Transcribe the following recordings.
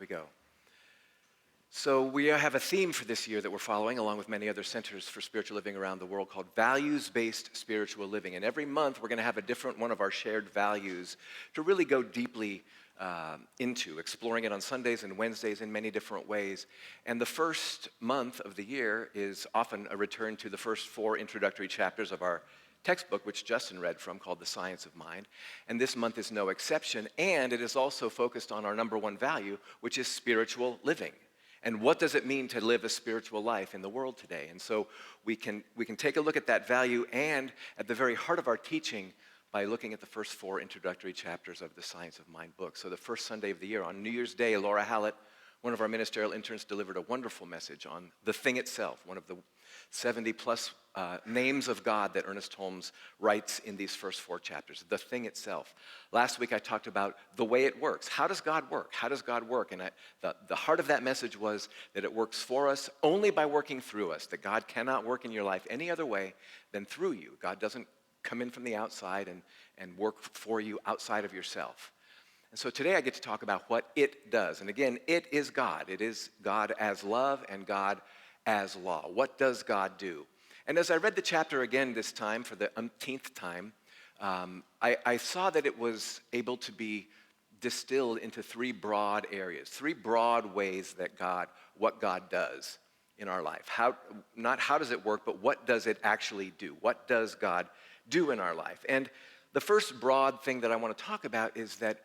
we go. So we have a theme for this year that we're following, along with many other centers for spiritual living around the world, called values-based spiritual living. And every month we're going to have a different one of our shared values to really go deeply into, exploring it on Sundays and Wednesdays in many different ways. And the first month of the year is often a return to the first 4 introductory chapters of our textbook, which Justin read from, called The Science of Mind. And this month is no exception. And it is also focused on our number one value, which is spiritual living. And what does it mean to live a spiritual life in the world today? And so we can take a look at that value and at the very heart of our teaching by looking at the first 4 introductory chapters of the Science of Mind book. So the first Sunday of the year, on New Year's Day, Laura Hallett, one of our ministerial interns, delivered a wonderful message on the thing itself, one of the 70-plus names of God that Ernest Holmes writes in these first 4 chapters, the thing itself. Last week I talked about the way it works. How does God work? How does God work? And the heart of that message was that it works for us only by working through us, that God cannot work in your life any other way than through you. God doesn't come in from the outside and work for you outside of yourself. And so today I get to talk about what it does. And again, it is God. It is God as love and God as law. What does God do? And as I read the chapter again this time, for the umpteenth time, I saw that it was able to be distilled into 3 broad areas, 3 broad ways that what God does in our life. Not how does it work, but what does it actually do? What does God do in our life? And the first broad thing that I want to talk about is that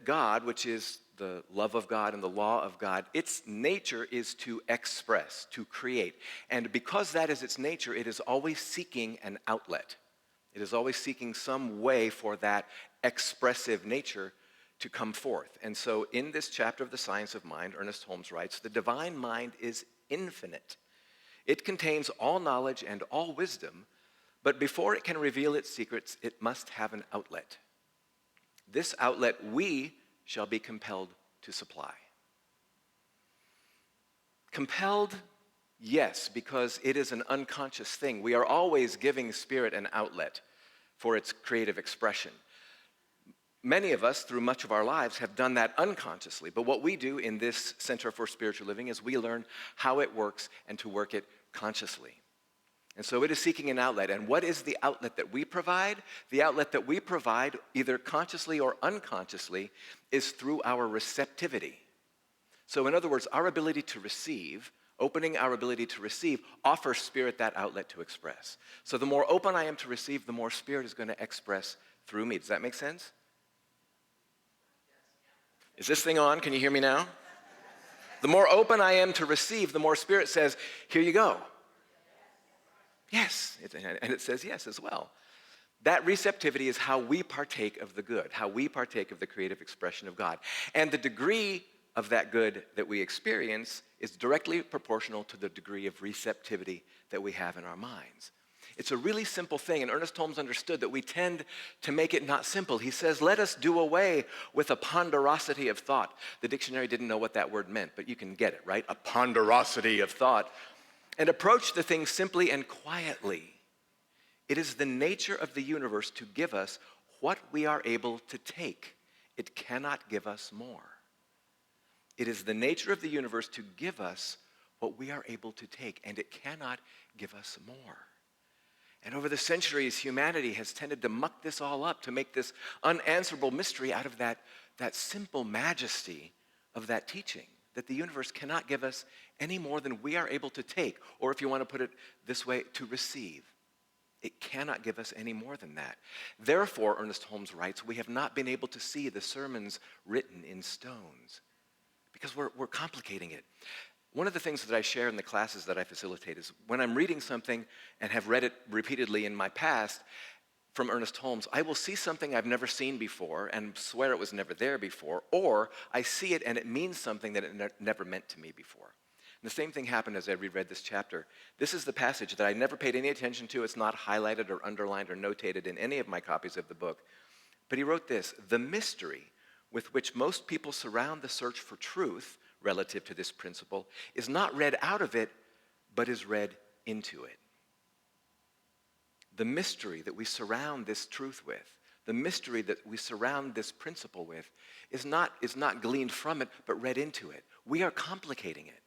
God, which is the love of God and the law of God, its nature is to express, to create. And because that is its nature, it is always seeking an outlet. It is always seeking some way for that expressive nature to come forth. And so in this chapter of The Science of Mind, Ernest Holmes writes, the divine mind is infinite. It contains all knowledge and all wisdom, but before it can reveal its secrets, it must have an outlet. This outlet we shall be compelled to supply. Compelled, yes, because it is an unconscious thing. We are always giving spirit an outlet for its creative expression. Many of us, through much of our lives, have done that unconsciously. But what we do in this Center for Spiritual Living is we learn how it works and to work it consciously. And so it is seeking an outlet. And what is the outlet that we provide? The outlet that we provide, either consciously or unconsciously, is through our receptivity. So in other words, our ability to receive, opening our ability to receive, offers spirit that outlet to express. So the more open I am to receive, the more spirit is going to express through me. Does that make sense? Is this thing on? Can you hear me now? The more open I am to receive, the more spirit says, here you go. Yes, and it says yes as well. That receptivity is how we partake of the good, how we partake of the creative expression of God. And the degree of that good that we experience is directly proportional to the degree of receptivity that we have in our minds. It's a really simple thing, and Ernest Holmes understood that we tend to make it not simple. He says, let us do away with a ponderosity of thought. The dictionary didn't know what that word meant, but you can get it, right? A ponderosity of thought. And approach the thing simply and quietly. It is the nature of the universe to give us what we are able to take. It cannot give us more. It is the nature of the universe to give us what we are able to take, and it cannot give us more. And over the centuries, humanity has tended to muck this all up, to make this unanswerable mystery out of that simple majesty of that teaching, that the universe cannot give us any more than we are able to take, or if you want to put it this way, to receive. It cannot give us any more than that. Therefore, Ernest Holmes writes, we have not been able to see the sermons written in stones because we're complicating it. One of the things that I share in the classes that I facilitate is when I'm reading something and have read it repeatedly in my past from Ernest Holmes, I will see something I've never seen before and swear it was never there before, or I see it and it means something that it never meant to me before. And the same thing happened as I reread this chapter. This is the passage that I never paid any attention to. It's not highlighted or underlined or notated in any of my copies of the book. But he wrote this: the mystery with which most people surround the search for truth relative to this principle is not read out of it, but is read into it. The mystery that we surround this truth with, the mystery that we surround this principle with is not gleaned from it, but read into it. We are complicating it,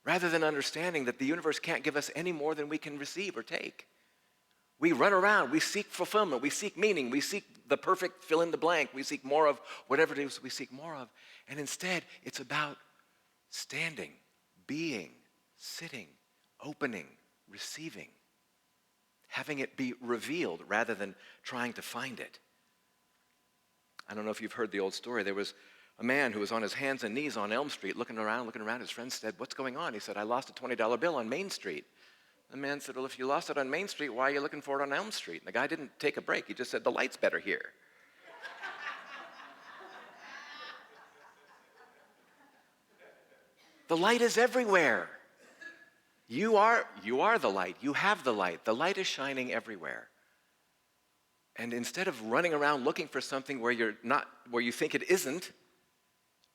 rather than understanding that the universe can't give us any more than we can receive or take. We run around, we seek fulfillment, we seek meaning, we seek the perfect fill in the blank, we seek more of whatever it is we seek more of. And instead, it's about standing, being, sitting, opening, receiving, having it be revealed rather than trying to find it. I don't know if you've heard the old story. There was a man who was on his hands and knees on Elm Street looking around. His friends said, "What's going on?" He said, "I lost a $20 bill on Main Street." The man said, "Well, if you lost it on Main Street, why are you looking for it on Elm Street?" And the guy didn't take a break. He just said, "The light's better here." The light is everywhere. You are the light. You have the light. The light is shining everywhere. And instead of running around looking for something where you think it isn't,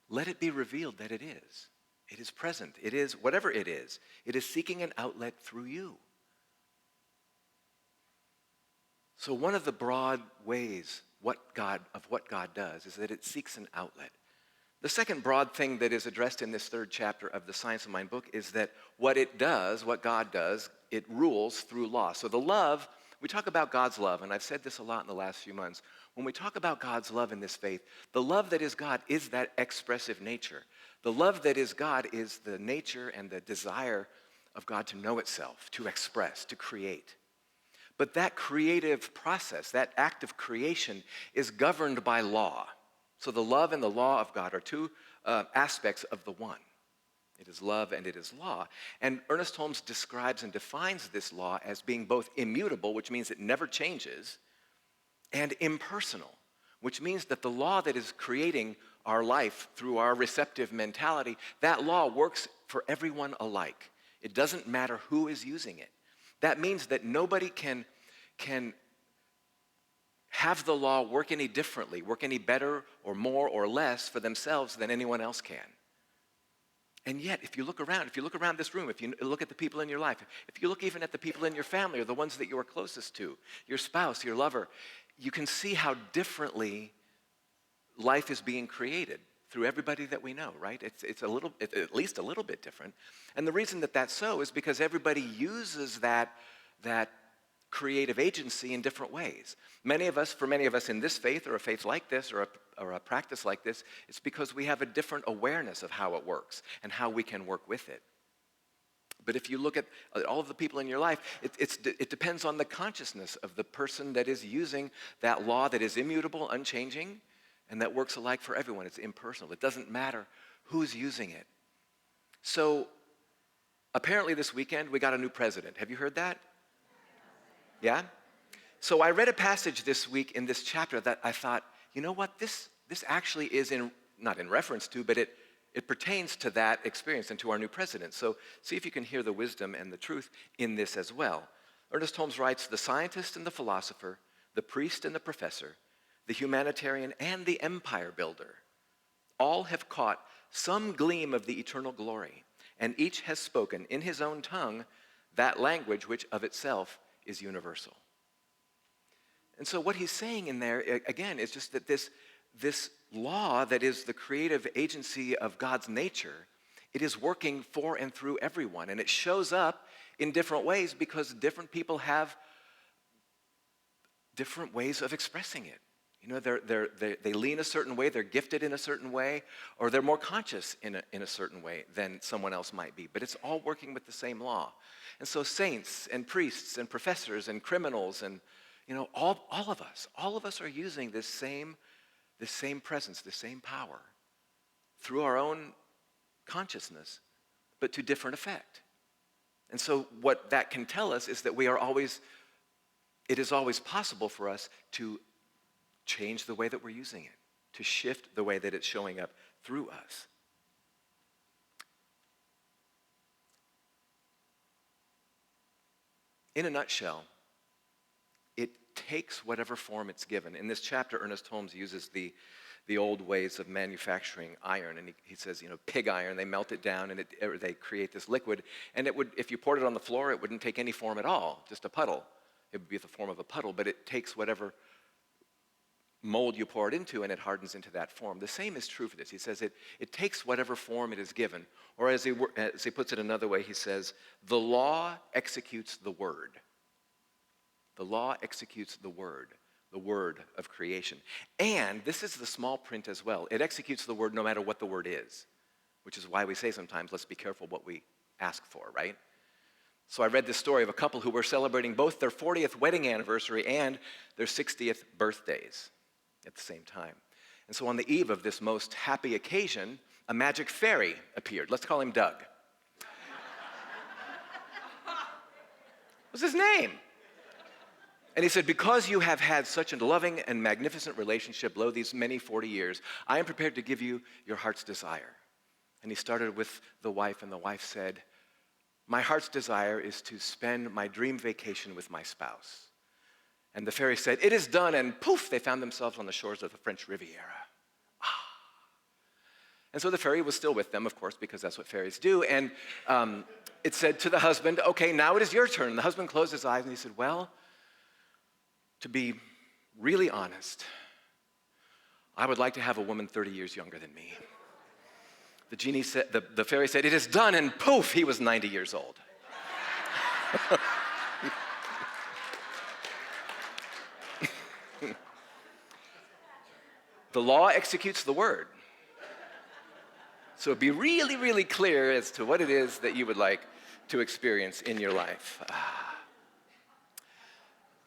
let it be revealed that it is. It is present. It is whatever it is. It is seeking an outlet through you. So one of the broad ways what God does is that it seeks an outlet. The second broad thing that is addressed in this third chapter of the Science of Mind book is that what God does, it rules through law. So the love, we talk about God's love, and I've said this a lot in the last few months. When we talk about God's love in this faith, the love that is God is that expressive nature. The love that is God is the nature and the desire of God to know itself, to express, to create. But that creative process, that act of creation, is governed by law. So the love and the law of God are two aspects of the one. It is love and it is law. And Ernest Holmes describes and defines this law as being both immutable, which means it never changes, and impersonal, which means that the law that is creating our life through our receptive mentality, that law works for everyone alike. It doesn't matter who is using it. That means that nobody can have the law work any differently, work any better or more or less for themselves than anyone else can. And yet, if you look around this room, if you look at the people in your life, if you look even at the people in your family or the ones that you are closest to, your spouse, your lover, you can see how differently life is being created through everybody that we know, right? It's at least a little bit different. And the reason that that's so is because everybody uses that creative agency in different ways. For many of us in this faith or a faith like this or a practice like this, it's because we have a different awareness of how it works and how we can work with it. But if you look at all of the people in your life, it depends on the consciousness of the person that is using that law that is immutable, unchanging, and that works alike for everyone. It's impersonal. It doesn't matter who's using it. So apparently this weekend we got a new president. Have you heard that? Yeah? So I read a passage this week in this chapter that I thought, you know what, this actually is not in reference to, but it pertains to that experience and to our new president. So see if you can hear the wisdom and the truth in this as well. Ernest Holmes writes, "The scientist and the philosopher, the priest and the professor, the humanitarian and the empire builder, all have caught some gleam of the eternal glory, and each has spoken in his own tongue that language which of itself is universal." And so what he's saying in there, again, is just that this law that is the creative agency of God's nature, it is working for and through everyone. And it shows up in different ways because different people have different ways of expressing it. You know, they lean a certain way, they're gifted in a certain way, or they're more conscious in a certain way than someone else might be. But it's all working with the same law. And so saints and priests and professors and criminals and, you know, all of us are using this same presence, this same power through our own consciousness, but to different effect. And so what that can tell us is that it is always possible for us to change the way that we're using it, to shift the way that it's showing up through us. In a nutshell, it takes whatever form it's given. In this chapter, Ernest Holmes uses the old ways of manufacturing iron, and he says, you know, pig iron, they melt it down and they create this liquid, and it would, if you poured it on the floor, it wouldn't take any form at all, just a puddle. It would be the form of a puddle, but it takes whatever mold you pour it into, and it hardens into that form. The same is true for this. He says it takes whatever form it is given, or as he puts it another way, he says, the law executes the word. The law executes the word of creation. And this is the small print as well. It executes the word no matter what the word is, which is why we say sometimes, let's be careful what we ask for, right? So I read this story of a couple who were celebrating both their 40th wedding anniversary and their 60th birthdays at the same time. And so on the eve of this most happy occasion, a magic fairy appeared. Let's call him Doug. What's his name? And he said, because you have had such a loving and magnificent relationship below these many 40 years, I am prepared to give you your heart's desire. And he started with the wife, and the wife said, my heart's desire is to spend my dream vacation with my spouse. And the fairy said, it is done, and poof, they found themselves on the shores of the French Riviera. And so the fairy was still with them, of course, because that's what fairies do. And it said to the husband, okay, now it is your turn. And the husband closed his eyes and he said, well, to be really honest, I would like to have a woman 30 years younger than me. The genie said, the fairy said, it is done, and poof, he was 90 years old. The law executes the word. So be really, really clear as to what it is that you would like to experience in your life.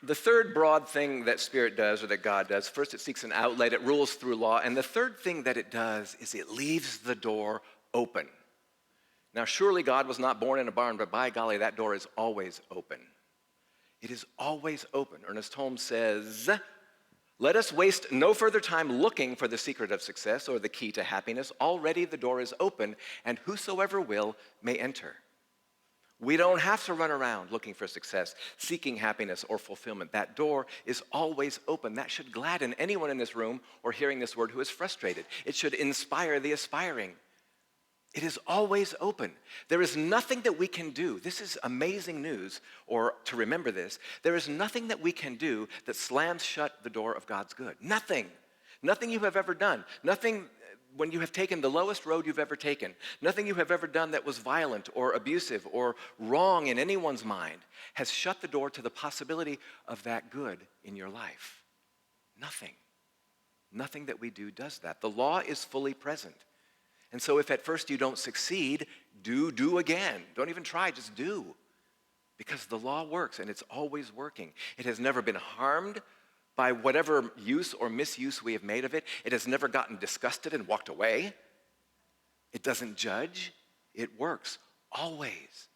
The third broad thing that Spirit does, or that God does, first it seeks an outlet, it rules through law, and the third thing that it does is it leaves the door open. Now surely God was not born in a barn, but by golly, that door is always open. It is always open. Ernest Holmes says, let us waste no further time looking for the secret of success or the key to happiness. Already the door is open, and whosoever will may enter. We don't have to run around looking for success, seeking happiness or fulfillment. That door is always open. That should gladden anyone in this room or hearing this word who is frustrated. It should inspire the aspiring. It is always open. There is nothing that we can do. This is amazing news, or to remember this. There is nothing that we can do that slams shut the door of God's good. Nothing. Nothing you have ever done. Nothing when you have taken the lowest road you've ever taken. Nothing you have ever done that was violent or abusive or wrong in anyone's mind has shut the door to the possibility of that good in your life. Nothing. Nothing that we do does that. The law is fully present. And so if at first you don't succeed, do again. Don't even try, just do. Because the law works, and it's always working. It has never been harmed by whatever use or misuse we have made of it. It has never gotten disgusted and walked away. It doesn't judge. It works. Always.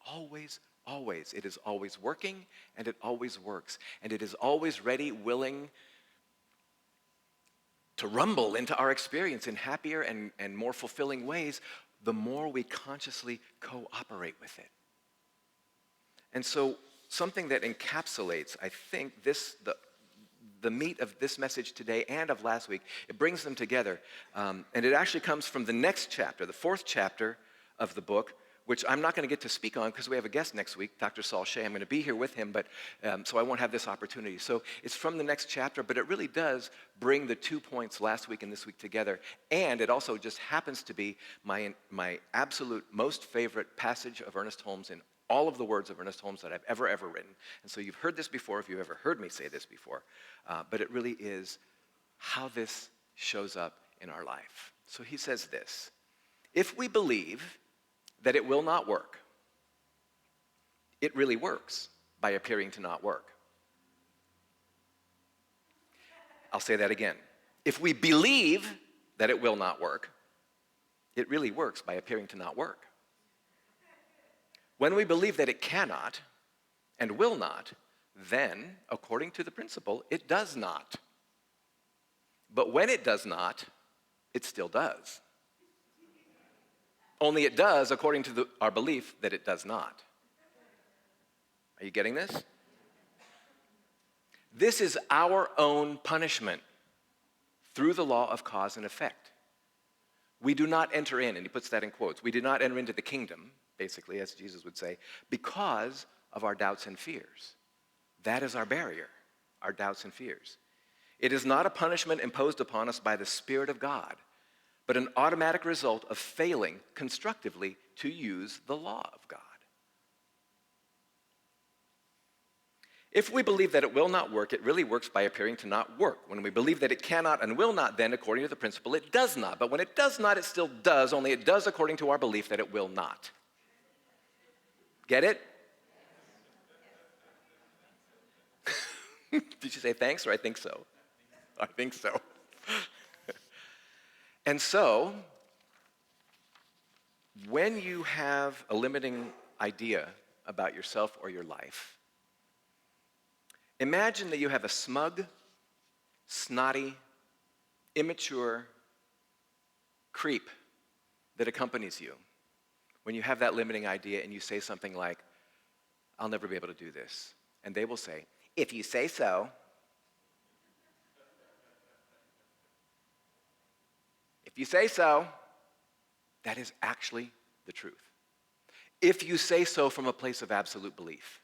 Always, always. It is always working, and it always works. And it is always ready, willing to rumble into our experience in happier and more fulfilling ways, the more we consciously cooperate with it. And so something that encapsulates, I think, the meat of this message today and of last week, it brings them together. And it actually comes from the next chapter, the fourth chapter of the book, which I'm not going to get to speak on because we have a guest next week, Dr. Saul Shea. I'm going to be here with him, but so I won't have this opportunity. So it's from the next chapter, but it really does bring the 2 points last week and this week together. And it also just happens to be my absolute most favorite passage of Ernest Holmes in all of the words of Ernest Holmes that I've ever written. And so you've heard this before, if you've ever heard me say this before, but it really is how this shows up in our life. So he says this: if we believe that it will not work, it really works by appearing to not work. I'll say that again. If we believe that it will not work, it really works by appearing to not work. When we believe that it cannot and will not, then, according to the principle, it does not. But when it does not, it still does. Only it does according to our belief that it does not. Are you getting this? This is our own punishment through the law of cause and effect. We do not enter in, and he puts that in quotes, we do not enter into the kingdom, basically, as Jesus would say, because of our doubts and fears. That is our barrier, our doubts and fears. It is not a punishment imposed upon us by the Spirit of God, but an automatic result of failing constructively to use the law of God. If we believe that it will not work, it really works by appearing to not work. When we believe that it cannot and will not, then according to the principle, it does not. But when it does not, it still does, only it does according to our belief that it will not. Get it? Did you say thanks or I think so? I think so. And so, when you have a limiting idea about yourself or your life, imagine that you have a smug, snotty, immature creep that accompanies you when you have that limiting idea and you say something like, I'll never be able to do this. And they will say, if you say so. If you say so, that is actually the truth. If you say so from a place of absolute belief,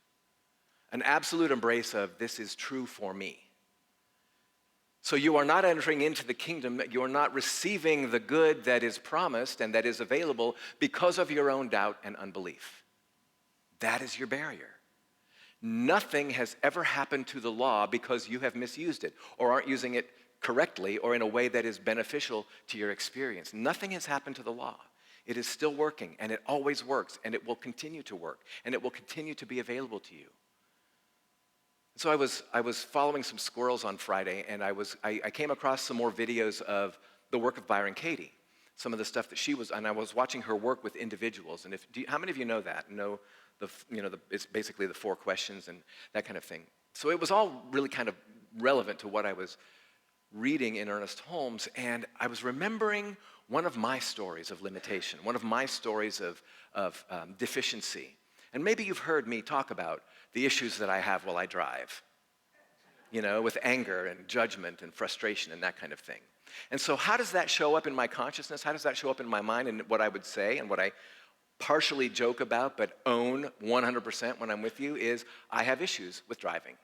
an absolute embrace of this is true for me. So you are not entering into the kingdom, you are not receiving the good that is promised and that is available because of your own doubt and unbelief. That is your barrier. Nothing has ever happened to the law because you have misused it or aren't using it correctly or in a way that is beneficial to your experience. Nothing has happened to the law. It is still working, and it always works, and it will continue to work, and it will continue to be available to you. So I was following some squirrels on Friday, and I came across some more videos of the work of Byron Katie, some of the stuff that she was, and I was watching her work with individuals. And how many of you know that? It's basically the 4 questions and that kind of thing. So it was all really kind of relevant to what I was reading in Ernest Holmes, and I was remembering one of my stories of limitation, one of my stories of deficiency. And maybe you've heard me talk about the issues that I have while I drive, with anger and judgment and frustration and that kind of thing. And so how does that show up in my consciousness? How does that show up in my mind and what I would say and what I partially joke about but own 100% when I'm with you is I have issues with driving.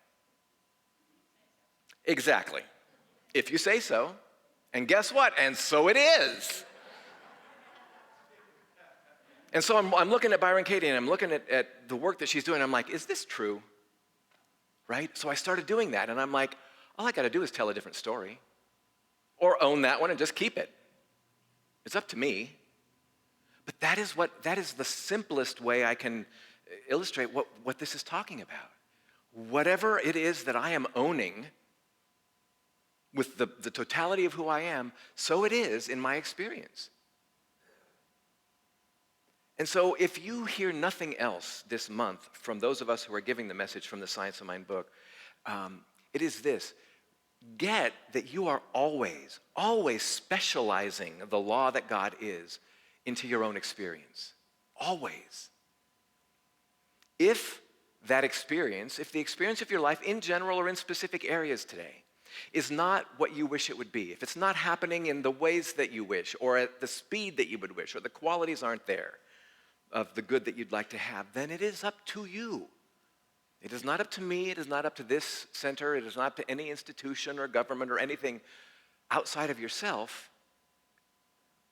Exactly. If you say so. And guess what? And so it is. And so I'm looking at Byron Katie and I'm looking at the work that she's doing. I'm like, is this true? Right? So I started doing that and I'm like, all I got to do is tell a different story or own that one and just keep it. It's up to me. But that is the simplest way I can illustrate what this is talking about. Whatever it is that I am owning with the totality of who I am, so it is in my experience. And so if you hear nothing else this month from those of us who are giving the message from the Science of Mind book, it is this. Get that you are always, always specializing the law that God is into your own experience. Always. If the experience of your life in general or in specific areas today is not what you wish it would be, if it's not happening in the ways that you wish or at the speed that you would wish or the qualities aren't there of the good that you'd like to have, then it is up to you. It is not up to me, it is not up to this center, it is not up to any institution or government or anything outside of yourself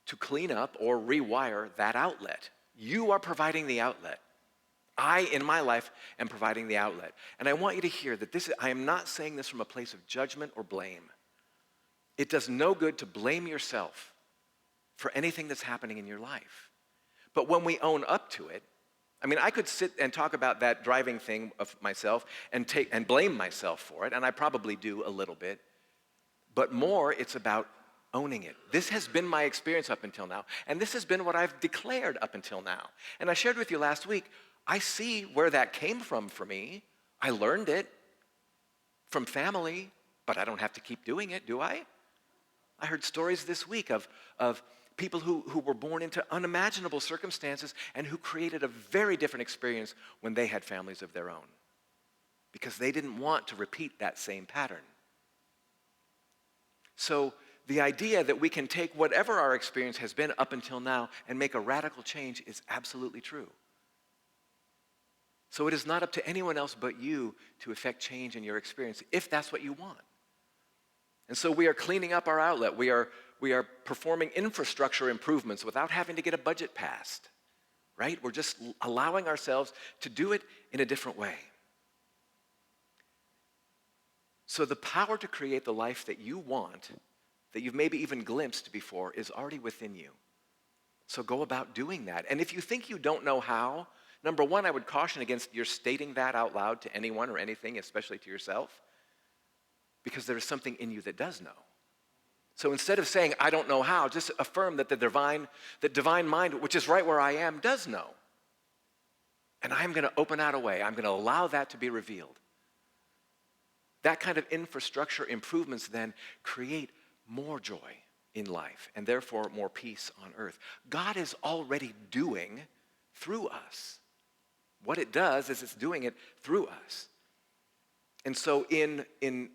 to clean up or rewire that outlet. You are providing the outlet. I, in my life, am providing the outlet. And I want you to hear that I am not saying this from a place of judgment or blame. It does no good to blame yourself for anything that's happening in your life. But when we own up to it, I could sit and talk about that driving thing of myself and blame myself for it, and I probably do a little bit. But more, it's about owning it. This has been my experience up until now, and this has been what I've declared up until now. And I shared with you last week, I see where that came from for me. I learned it from family, but I don't have to keep doing it, do I? I heard stories this week of people who were born into unimaginable circumstances and who created a very different experience when they had families of their own because they didn't want to repeat that same pattern. So the idea that we can take whatever our experience has been up until now and make a radical change is absolutely true. So it is not up to anyone else but you to effect change in your experience if that's what you want. And so we are cleaning up our outlet. We are performing infrastructure improvements without having to get a budget passed, right? We're just allowing ourselves to do it in a different way. So the power to create the life that you want, that you've maybe even glimpsed before, is already within you. So go about doing that. And if you think you don't know how, number one, I would caution against your stating that out loud to anyone or anything, especially to yourself, because there is something in you that does know. So instead of saying, I don't know how, just affirm that the divine mind, which is right where I am, does know. And I'm going to open out a way. I'm going to allow that to be revealed. That kind of infrastructure improvements then create more joy in life and therefore more peace on earth. God is already doing through us. What it does is it's doing it through us. And so in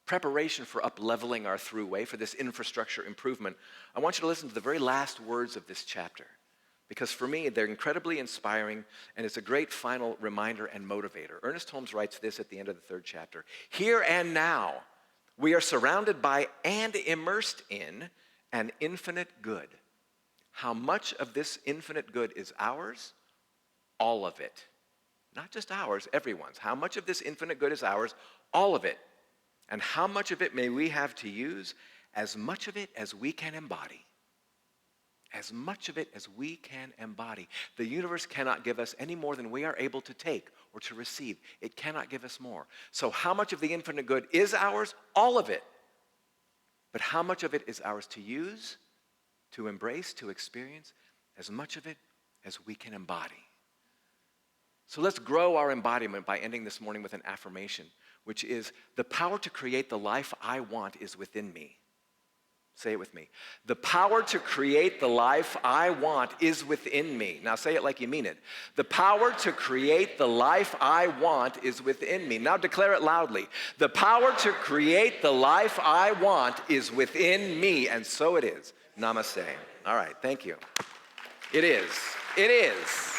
preparation for up-leveling our throughway, for this infrastructure improvement, I want you to listen to the very last words of this chapter. Because for me, they're incredibly inspiring, and it's a great final reminder and motivator. Ernest Holmes writes this at the end of the 3rd chapter. Here and now, we are surrounded by and immersed in an infinite good. How much of this infinite good is ours? All of it. Not just ours, everyone's. How much of this infinite good is ours? All of it. And how much of it may we have to use? As much of it as we can embody. As much of it as we can embody. The universe cannot give us any more than we are able to take or to receive. It cannot give us more. So how much of the infinite good is ours? All of it. But how much of it is ours to use, to embrace, to experience? As much of it as we can embody. So let's grow our embodiment by ending this morning with an affirmation, which is, the power to create the life I want is within me. Say it with me. The power to create the life I want is within me. Now say it like you mean it. The power to create the life I want is within me. Now declare it loudly. The power to create the life I want is within me. And so it is. Namaste. All right, thank you. It is. It is.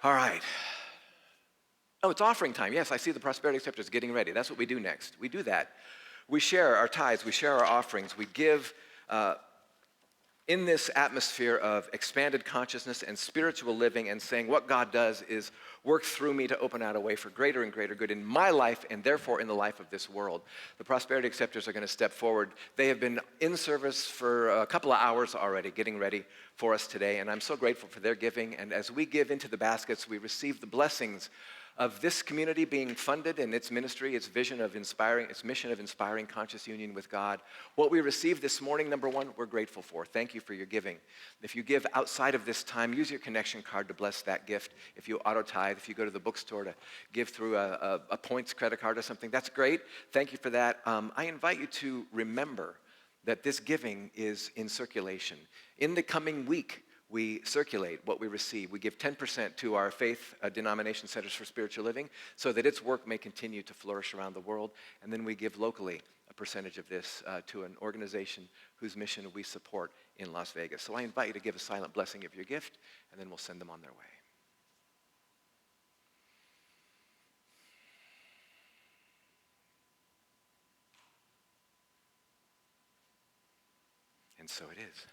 All right. Oh, it's offering time. Yes, I see the prosperity acceptors getting ready. That's what we do next. We do that. We share our tithes, we share our offerings, we give in this atmosphere of expanded consciousness and spiritual living, and saying what God does is work through me to open out a way for greater and greater good in my life and therefore in the life of this world. The prosperity acceptors are going to step forward. They have been in service for a couple of hours already, getting ready for us today, and I'm so grateful for their giving. And as we give into the baskets, we receive the blessings of this community being funded in its ministry, its vision of inspiring, its mission of inspiring conscious union with God. What we received this morning, number one, we're grateful for. Thank you for your giving. If you give outside of this time, use your connection card to bless that gift. If you auto-tithe, if you go to the bookstore to give through a points credit card or something, that's great. Thank you for that. I invite you to remember that this giving is in circulation. In the coming week, we circulate what we receive. We give 10% to our faith denomination Centers for Spiritual Living so that its work may continue to flourish around the world. And then we give locally a percentage of this to an organization whose mission we support in Las Vegas. So I invite you to give a silent blessing of your gift, and then we'll send them on their way. And so it is.